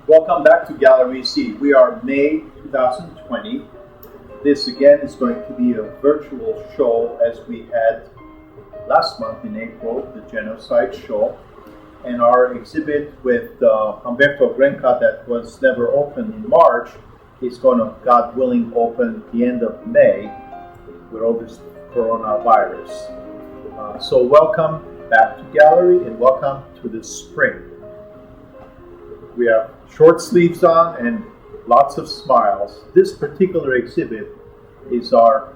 Welcome back to Gallery C. We are May 2020. This again is going to be a virtual show as we had last month in April, the genocide show. And our exhibit with Humberto Grenca that was never opened in March is going to, God willing, open the end of May with all this coronavirus. So welcome back to Gallery and welcome to the spring. We have short sleeves on and lots of smiles. This particular exhibit is our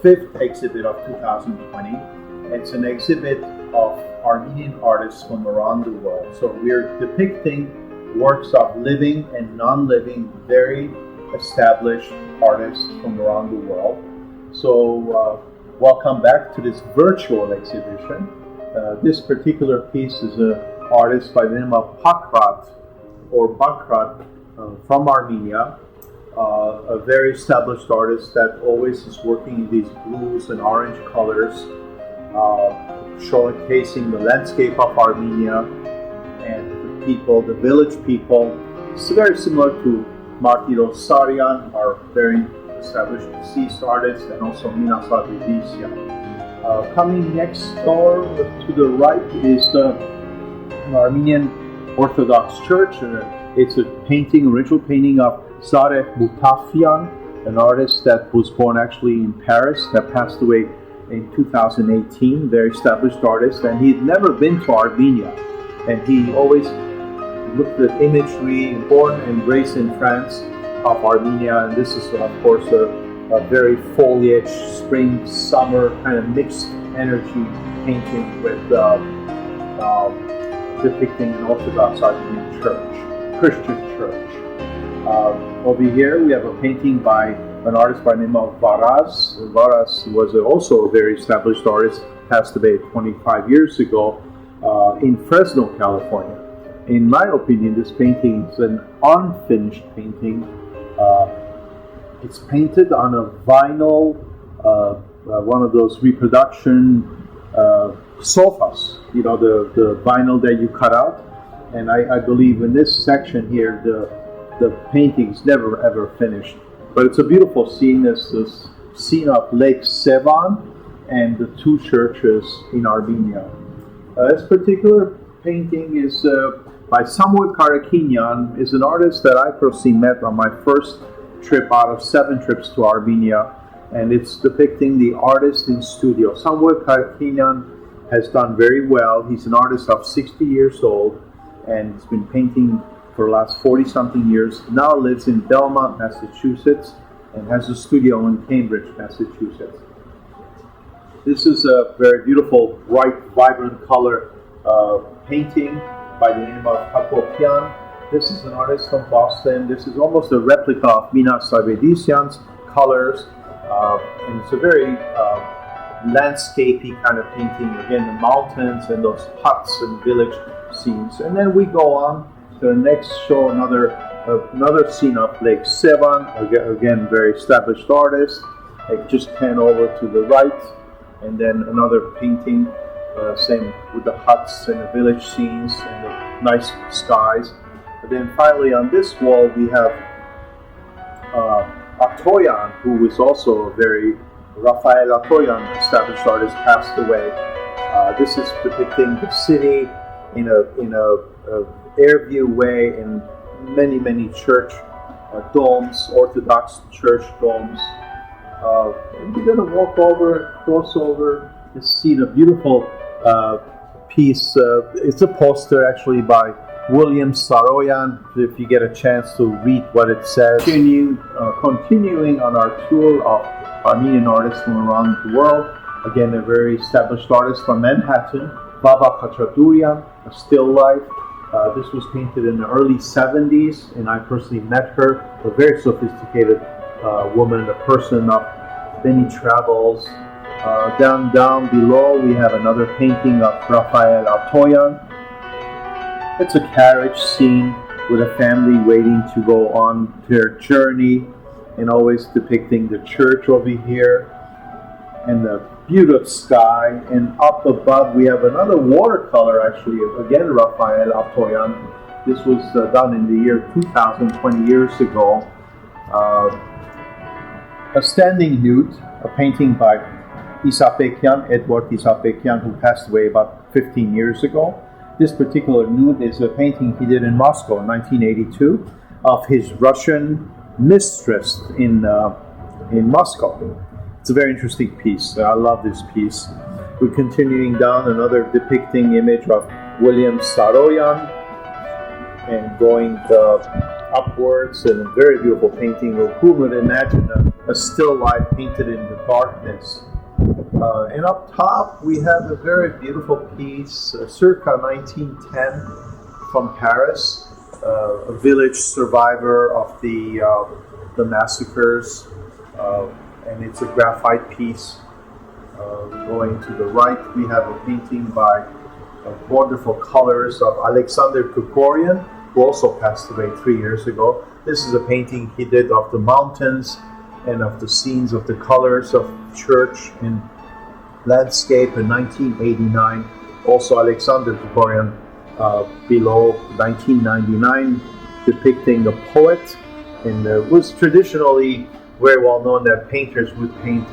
5th exhibit of 2020. It's an exhibit of Armenian artists from around the world. So we're depicting works of living and non-living, very established artists from around the world. So welcome back to this virtual exhibition. This particular piece is an artist by the name of Pakrat from Armenia, a very established artist that always is working in these blues and orange colors, showcasing the landscape of Armenia and the people, the village people. It's very similar to Marti Rosarian, our very established deceased artist, and also Minas Adridisyan. Coming next door to the right is the Armenian Orthodox Church. It's a painting, original painting of Zareh Boutafian, an artist that was born actually in Paris, that passed away in 2018, very established artist, and he'd never been to Armenia. And he always looked at imagery, born and raised in France, of Armenia. And this is, of course, a very foliage, spring, summer, kind of mixed energy painting with depicting an Orthodox Armenian church, Christian church. Over here we have a painting by an artist by the name of Varaz. Varaz was also a very established artist, passed away 25 years ago in Fresno, California. In my opinion, this painting is an unfinished painting. It's painted on a vinyl, one of those reproduction sofas, the vinyl that you cut out. And I believe in this section here, the painting's never ever finished. But it's a beautiful scene. It's this scene of Lake Sevan and the two churches in Armenia. This particular painting is by Samuel Karakinyan, is an artist that I personally met on my first trip out of 7 trips to Armenia, and it's depicting the artist in studio. Samuel Karakinyan has done very well. He's an artist of 60 years old, and he's been painting for the last 40-something years. Now lives in Belmont, Massachusetts, and has a studio in Cambridge, Massachusetts. This is a very beautiful, bright, vibrant color painting by the name of Hakopian. This is an artist from Boston. This is almost a replica of Minas Adridisyan's colors, and it's a very landscapey kind of painting. Again, the mountains and those huts and village scenes. And then we go on to the next show, another scene of Lake Sevan. Again, very established artist. I just pan over to the right, and then another painting, same with the huts and the village scenes and the nice skies. And then finally on this wall we have Atoyan, who is also a very Raphael Atoyan, established artist, passed away. This is depicting the city in a air view way, in many church domes, Orthodox church domes. And we're going to cross over, and see the beautiful piece. It's a poster actually by William Saroyan. If you get a chance to read what it says. Continuing on our tour of Armenian artists from around the world. Again, a very established artist from Manhattan, Baba Khachaturian, a still life. This was painted in the early 70s, and I personally met her, a very sophisticated woman, a person of many travels. Down below, we have another painting of Raphael Atoyan. It's a carriage scene with a family waiting to go on their journey, and always depicting the church over here and the beautiful sky. And up above we have another watercolor, actually, again Raphael Atoyan, This was done in the year 2000, 20 years ago. A standing nude, a painting by Edward Isapekian, who passed away about 15 years ago. This particular nude is a painting he did in Moscow in 1982 of his Russian mistress in Moscow. It's a very interesting piece. I love this piece. We're continuing down, another depicting image of William Saroyan, and going upwards, and a very beautiful painting. Who would imagine a still life painted in the darkness? And up top we have a very beautiful piece, circa 1910, from Paris, a village survivor of the massacres, and it's a graphite piece. Going to the right, we have a painting by wonderful colors of Alexander Krikorian, who also passed away 3 years ago. This is a painting he did of the mountains and of the scenes of the colors of church and landscape in 1989. Also Alexander Krikorian below, 1999, depicting a poet. And it was traditionally very well known that painters would paint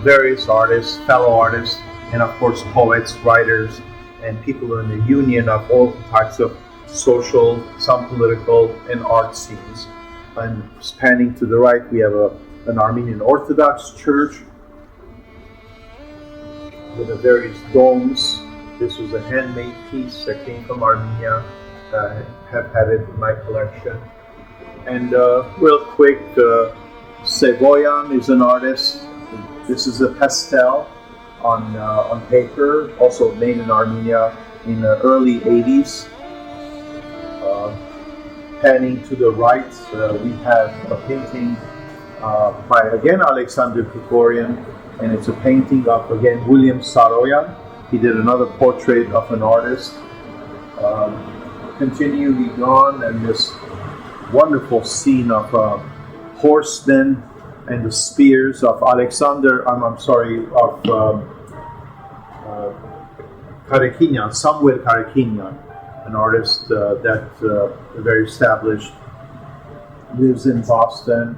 various artists, fellow artists, and of course poets, writers, and people in the union of all types of social, some political, and art scenes. And spanning to the right, we have an Armenian Orthodox church with the various domes. This was a handmade piece that came from Armenia. I have had it in my collection. And real quick, Sevoyan is an artist. This is a pastel on paper, also made in Armenia in the early 80s. Panning to the right, we have a painting by, again, Alexander Krikorian, and it's a painting of, again, William Saroyan. He did another portrait of an artist. Continuing on, and this wonderful scene of horsemen and the spears of Karakinyan, Samuel Karakinyan, an artist that very established, lives in Boston.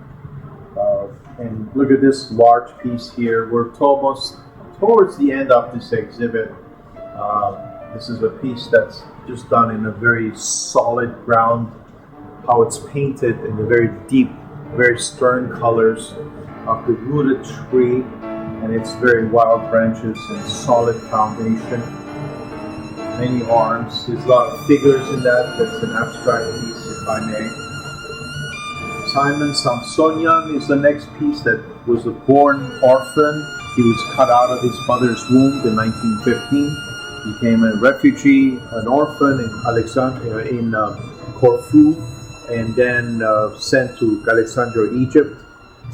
And look at this large piece here. We're almost towards the end of this exhibit. This is a piece that's just done in a very solid ground, how it's painted in the very deep, very stern colors of the rooted tree, and its very wild branches and solid foundation. Many arms. There's a lot of figures in that. That's an abstract piece, if I may. Simon Samsonyan is the next piece, that was a born orphan. He was cut out of his mother's womb in 1915. Became a refugee, an orphan in Alexandria, in Corfu, and then sent to Alexandria, Egypt,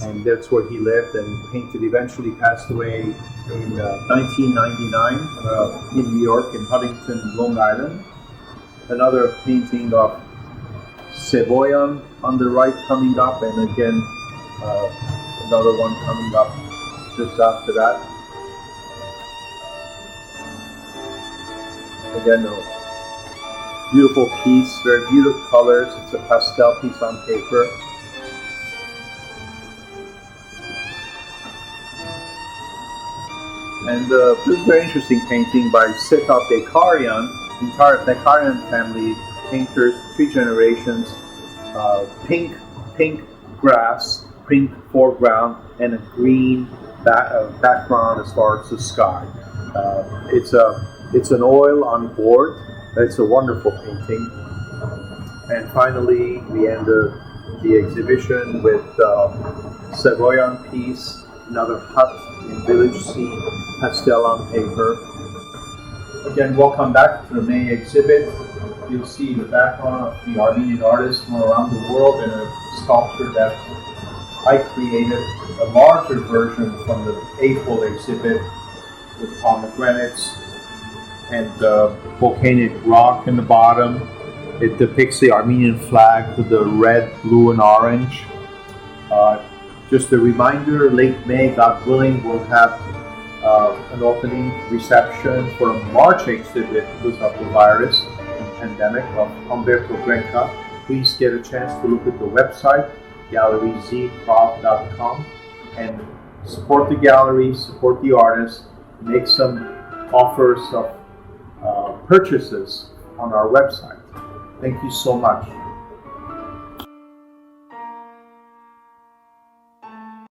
and that's where he lived and painted. Eventually passed away in 1999 in New York, in Huntington, Long Island. Another painting of Sevoyan on the right coming up, and again another one coming up just after that. Again, a beautiful piece, very beautiful colors. It's a pastel piece on paper. And this is a very interesting painting by Setat Bekarian, entire Bekarian family painters, 3 generations. Pink grass, pink foreground, and a green background as far as the sky. It's an oil on board. It's a wonderful painting. And finally, we end the exhibition with Sevoyan piece, another hut in village scene, pastel on paper. Again, welcome back to the May exhibit. You'll see the background of the Armenian artists from around the world, and a sculpture that I created, a larger version from the April exhibit with pomegranates and volcanic rock in the bottom. It depicts the Armenian flag with the red, blue, and orange. Just a reminder, late May, God willing, we'll have an opening reception for a March exhibit because of the virus. pandemic of Humberto Grenca, please get a chance to look at the website, galleryzprov.com, and support the gallery, support the artists, make some offers of purchases on our website. Thank you so much.